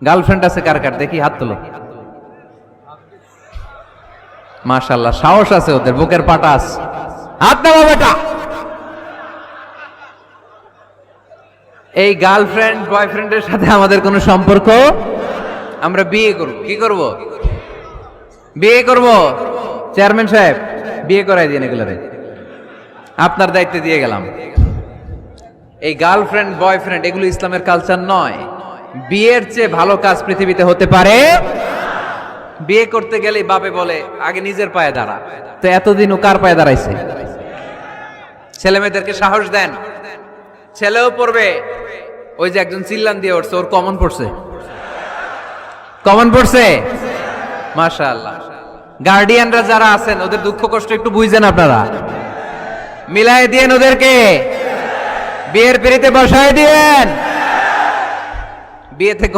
Girlfriend আছে কার কার দেখি হাত তোলো। মাশাআল্লাহ, সাহস আছে ওদের, বুকের পাটা আছে। হাত নামাও বেটা। এই গার্লফ্রেন্ড বয়ফ্রেন্ডের সাথে আমাদের কোনো সম্পর্ক, আমরা বিয়ে করব। কি করব? বিয়ে করব। চেয়ারম্যান সাহেব বিয়ে করাই দিন এগুলারে, আপনার দায়িত্বে দিয়ে গেলাম। এই গার্লফ্রেন্ড বয়ফ্রেন্ড এগুলো ইসলামের কালচার নয়। বিয়ের চেয়ে ভালো কাজ পৃথিবীতে হতে পারে। বিয়ে করতে গেলে বাপে বলে আগে নিজের পায়ে দাঁড়া। তো এতদিন ও কার পায়ে দাঁড়াইছে? ছেলে মেয়েদেরকে সাহস দেন, ছেলেও পড়বে। ওই যে একজন চিল্লান দিয়ে উঠছে, ওর কমন পড়ছে। কমন পড়ছে, মাশাআল্লাহ। গার্ডিয়ানরা যারা আছেন ওদের দুঃখ কষ্ট একটু বুঝছেন আপনারা, মিলাই দিয়েন ওদেরকে, বিয়ের পিড়িতে বসায় দিয়েন। বিয়ে থেকে